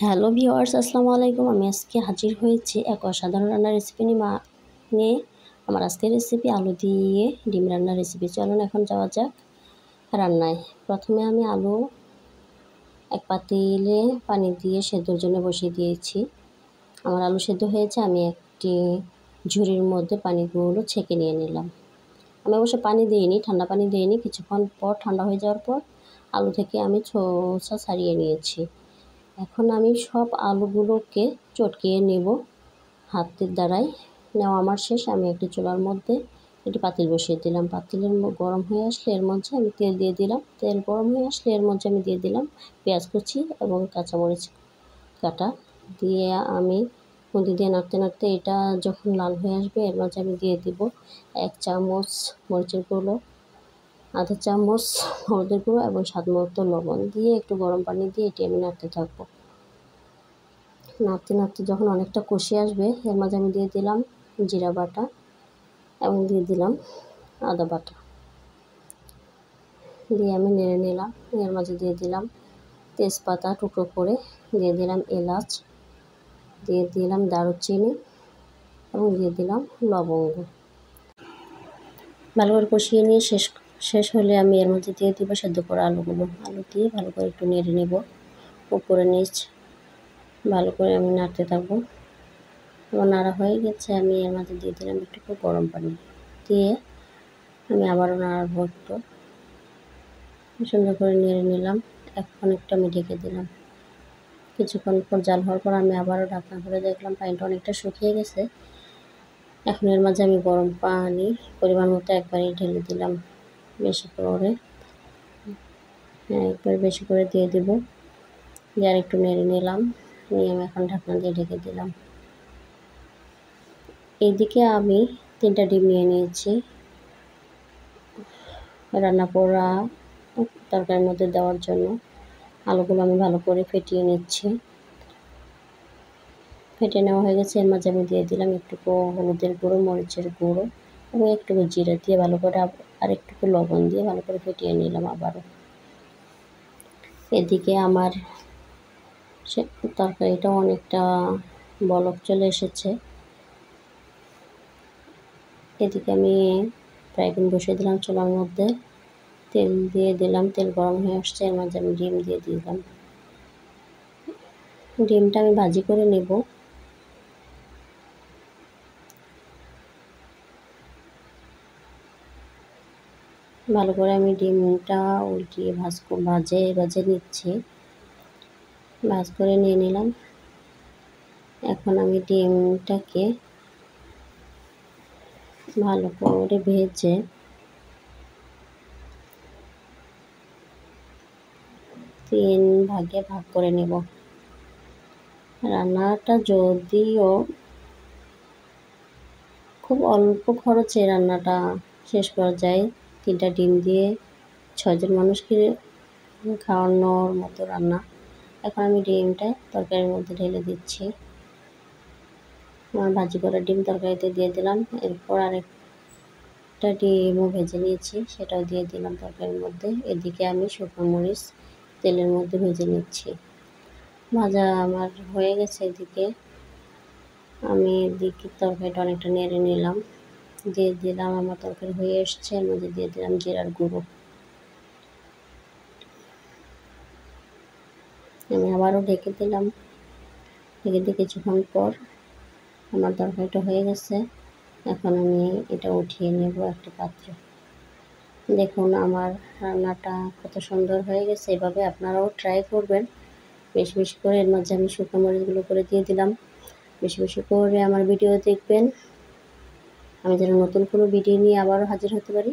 Hello viewers, আসসালামু আলাইকুম। আমি আজকে হাজির হয়েছি এক অসাধারণ রান্নার রেসিপি নিয়ে। আমার আজকের রেসিপি আলু দিয়ে ডিম রান্নার রেসিপি। চলুন এখন যাওয়া যাক রান্নায়। প্রথমে আমি আলু এক পাতিলে পানি দিয়ে সেদ্ধর জন্য বসিয়ে দিয়েছি। আমার আলু সেদ্ধ হয়েছে, আমি একটি ঝুড়ির মধ্যে পানিগুলো ছেঁকে নিয়ে নিলাম। আমি অবশ্য পানি দিইনি, ঠান্ডা পানি দিইনি। কিছুক্ষণ পর ঠান্ডা হয়ে যাওয়ার পর আলু থেকে আমি খোসা ছাড়িয়ে নিয়েছি। এখন আমি সব আলুগুলোকে চটকিয়ে নেব হাতের দ্বারাই। নেওয়া আমার শেষ। আমি একটি চুলার মধ্যে একটি পাতিল বসিয়ে দিলাম। পাতিলের গরম হয়ে আসলে এর মধ্যে আমি তেল দিয়ে দিলাম। তেল গরম হয়ে আসলে এর মধ্যে আমি দিয়ে দিলাম পেঁয়াজ কুচি এবং কাঁচামরিচ কাটা দিয়ে আমি খুন্তি দিয়ে নাড়তে নাড়তে এটা যখন লাল হয়ে আসবে এর মাঝে আমি দিয়ে দিব 1 চামচ মরিচের গুঁড়ো, আধা চামচ হলুদের গুঁড়ো এবং স্বাদ মতো লবণ দিয়ে একটু গরম পানি দিয়ে এটি আমি নাড়তে থাকবো। নাড়তে নাড়তে যখন অনেকটা কষে আসবে এর মাঝে আমি দিয়ে দিলাম জিরা বাটা এবং দিয়ে দিলাম আদা বাটা দিয়ে আমি নেড়ে নিলাম। এর মাঝে দিয়ে দিলাম তেজপাতা টুকরো করে, দিয়ে দিলাম এলাচ, দিয়ে দিলাম দারুচিনি এবং দিয়ে দিলাম লবঙ্গ। ভালো করে কষিয়ে নিয়ে শেষ হলে আমি এর মধ্যে দিয়ে দিব সেদ্ধ করা আলুগুলো। আলু দিয়ে ভালো করে একটু নেড়ে নেব। উপরে নিচ ভালো করে আমি নাড়তে থাকবো। আমার নাড়া হয়ে গেছে, আমি এর মধ্যে দিয়ে দিলাম একটু গরম পানি দিয়ে আমি আবারও নাড়াবো। একটু সুন্দর করে নেড়ে নিলাম। এখন একটু আমি ঢেকে দিলাম। কিছুক্ষণ পর জাল হওয়ার পর আমি আবারও ঢাকনা করে দেখলাম পানিটা অনেকটা শুকিয়ে গেছে। এখন এর মাঝে আমি গরম পানি পরিমাণ মতো একবারই ঢেলে দিলাম, বেশি করে একবার বেশি করে দিয়ে দেব। দিয়ে আর একটু নেড়ে নিলাম, নিয়ে আমি এখন ঢাকনা দিয়ে ঢেকে দিলাম। এইদিকে আমি 3টা ডিম নিয়ে নিয়েছি রান্না করা তরকারির মধ্যে দেওয়ার জন্য। আলুগুলো আমি ভালো করে ফেটিয়ে নিচ্ছি। ফেটে নেওয়া হয়ে গেছে। এর মাঝে আমি দিয়ে দিলাম একটুকু হলুদের গুঁড়ো, মরিচের গুঁড়ো এবং একটুকু জিরা দিয়ে ভালো করে আর একটুকু লবণ দিয়ে ভালো করে ফেটিয়ে নিলাম আবারও। এদিকে আমার তরকারিটাও অনেকটা বলক চলে এসেছে। এদিকে আমি ফ্রাই প্যান বসিয়ে দিলাম চুলার মধ্যে, তেল দিয়ে দিলাম। তেল গরম হয়ে আসছে, এর মাঝে আমি ডিম দিয়ে দিলাম। ডিমটা আমি ভাজি করে নেব। ভালো করে আমি ডিমটা উল্টিয়ে ভাজে নিচ্ছি। ভাজ করে নিয়ে নিলাম। এখন আমি ডিমটাকে ভালো করে ভেজে 3 ভাগে ভাগ করে নেব। রান্নাটা যদিও খুব অল্প খরচে রান্নাটা শেষ করা যায়। 3টা ডিম দিয়ে 6 জন মানুষকে খাওয়ানোর মতো রান্না। এখন আমি ডিমটা তরকারির মধ্যে ঢেলে দিচ্ছি। আমার ভাজি করা ডিম তরকারিতে দিয়ে দিলাম। এরপর আরেকটা ডিমও ভেজে নিয়েছি, সেটাও দিয়ে দিলাম তরকারির মধ্যে। এদিকে আমি শুকনো মরিচ তেলের মধ্যে ভেজে নিচ্ছি। ভাজা আমার হয়ে গেছে। এদিকে আমি তরকারিটা অনেকটা নেড়ে নিলাম। দিয়ে দিলাম, আমার তরকারি হয়ে এসছে। এর মধ্যে দিয়ে দিলাম জিরার গুঁড়ো। আমি আবারও ঢেকে দিলাম। ঢেকে দিয়ে কিছুক্ষণ পর আমার তরকারিটা হয়ে গেছে। এখন আমি এটা উঠিয়ে নেব একটা পাত্রে। দেখুন আমার রান্নাটা কত সুন্দর হয়ে গেছে। এভাবে আপনারাও ট্রাই করবেন। বেশি বেশি করে এর মাঝে আমি শুকনো মরিচগুলো করে দিয়ে দিলাম। বেশি বেশি করে আমার ভিডিও দেখবেন, আমি যেন নতুন কোনো ভিডিও নিয়ে আবারও হাজির হতে পারি।